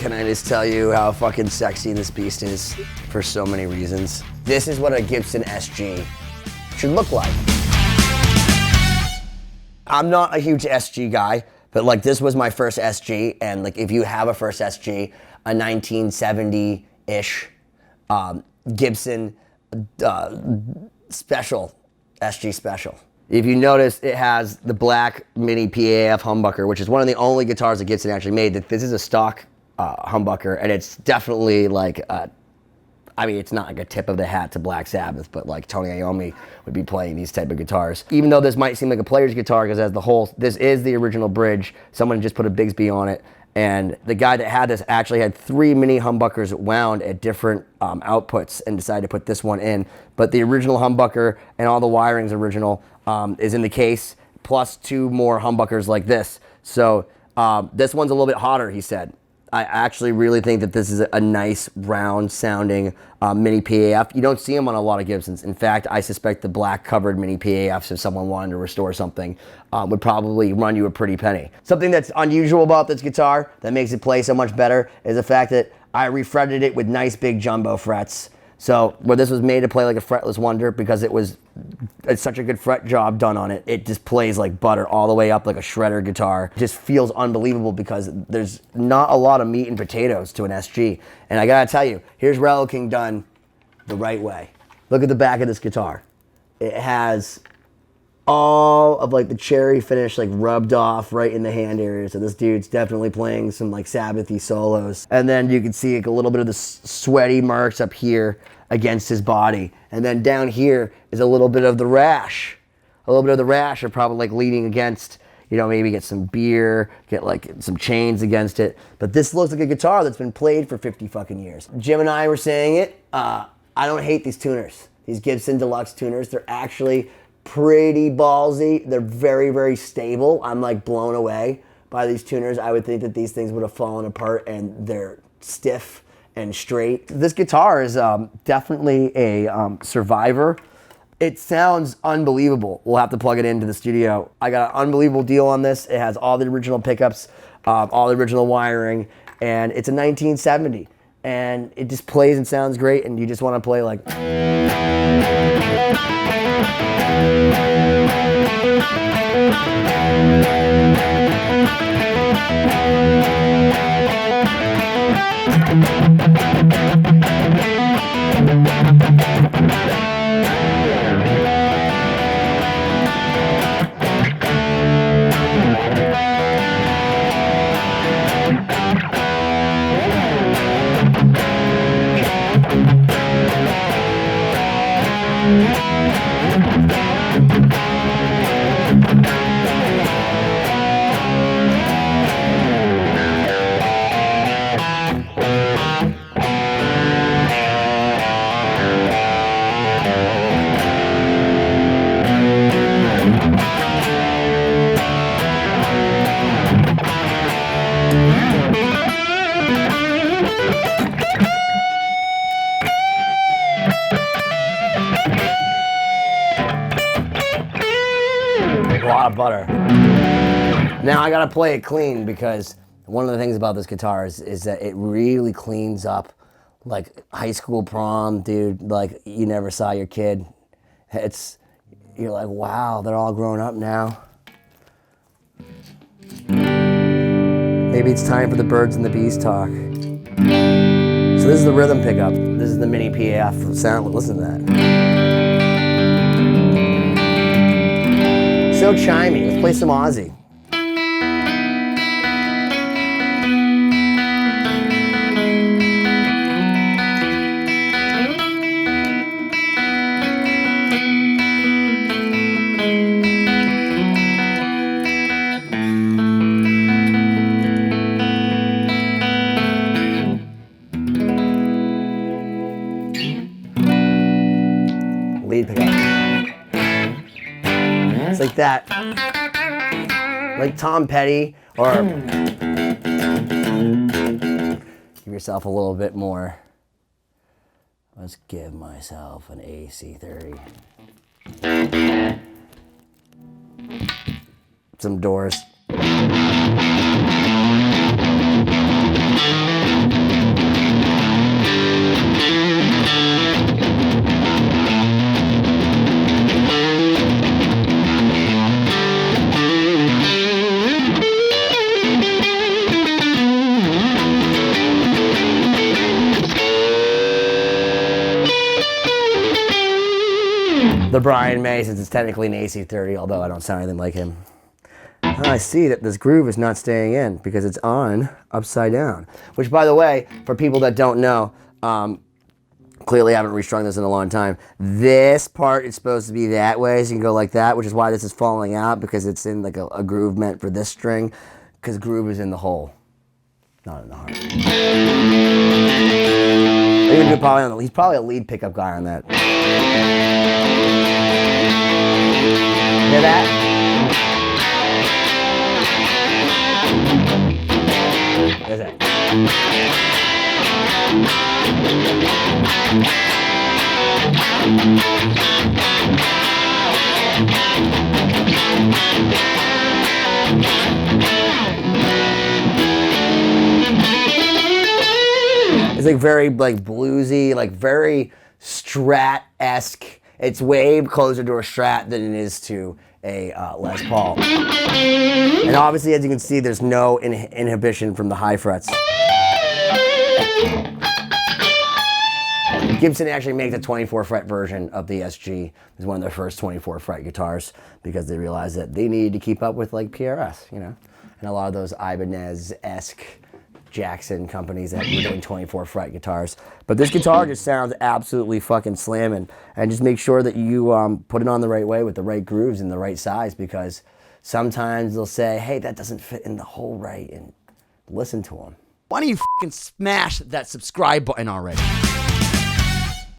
can I just tell you how fucking sexy this beast is for so many reasons. This is what a Gibson SG should look like. I'm not a huge SG guy, but like this was my first SG, and like if you have a first SG, a 1970-ish Gibson special, SG special. If you notice, it has the black mini Paf humbucker, which is one of the only guitars that Gibson actually made. This is a stock humbucker, and it's definitely like, I mean, it's not like a tip of the hat to Black Sabbath, but like Tony Iommi would be playing these type of guitars. Even though this might seem like a player's guitar, because as the whole, this is the original bridge. Someone just put a Bigsby on it. And the guy that had this actually had 3 mini humbuckers wound at different outputs and decided to put this one in. But the original humbucker and all the wiring's original is in the case, plus 2 more humbuckers like this. So this one's a little bit hotter, he said. I actually really think that this is a nice round sounding mini Paf. You don't see them on a lot of Gibsons. In fact, I suspect the black covered mini Pafs, if someone wanted to restore something, would probably run you a pretty penny. Something that's unusual about this guitar that makes it play so much better is the fact that I refretted it with nice big jumbo frets. So where this was made to play like a fretless wonder, because it's such a good fret job done on it, it just plays like butter all the way up like a shredder guitar. It just feels unbelievable because there's not a lot of meat and potatoes to an SG. And I gotta tell you, here's relicing done the right way. Look at the back of this guitar. It has all of like the cherry finish like rubbed off right in the hand area. So this dude's definitely playing some like Sabbathy solos. And then you can see like a little bit of the sweaty marks up here against his body. And then down here is a little bit of the rash. A little bit of the rash are probably like leaning against, you know, maybe get some beer, get like some chains against it. But this looks like a guitar that's been played for 50 fucking years. Jim and I were saying it. I don't hate these tuners. These Gibson Deluxe tuners, they're actually pretty ballsy. They're very, very stable. I'm like blown away by these tuners. I would think that these things would have fallen apart, and they're stiff and straight. This guitar is definitely a survivor. It sounds unbelievable. We'll have to plug it into the studio. I got an unbelievable deal on this. It has all the original pickups, all the original wiring, and it's a 1970. And it just plays and sounds great, and you just want to play like... A lot of butter. Now I gotta play it clean, because one of the things about this guitar is that it really cleans up like high school prom, dude. Like you never saw your kid. You're like, wow, they're all grown up now. Maybe it's time for the birds and the bees talk. So this is the rhythm pickup. This is the mini Paf sound. Listen to that. So chimey. Let's play some Aussie. Lead pickup. It's like that. Like Tom Petty, or give yourself a little bit more. Let's give myself an AC30. Some Doors. the Brian May, since it's technically an AC30, although I don't sound anything like him. I see that this groove is not staying in because it's on upside down. Which, by the way, for people that don't know, clearly haven't restrung this in a long time, this part is supposed to be that way, so you can go like that, which is why this is falling out, because it's in like a groove meant for this string, because groove is in the hole, not in the heart. He's probably a lead pickup guy on that. Hear that? There's that. It's like very like bluesy, like very Strat-esque. It's way closer to a Strat than it is to a Les Paul. And obviously, as you can see, there's no inhibition from the high frets. Gibson actually makes a 24 fret version of the SG. It's one of their first 24 fret guitars because they realized that they needed to keep up with like PRS, you know, and a lot of those Ibanez-esque Jackson companies that were doing 24 fret guitars. But this guitar just sounds absolutely fucking slamming. And just make sure that you put it on the right way with the right grooves and the right size, because sometimes they'll say, hey, that doesn't fit in the hole right, and listen to them. Why don't you fucking smash that subscribe button already?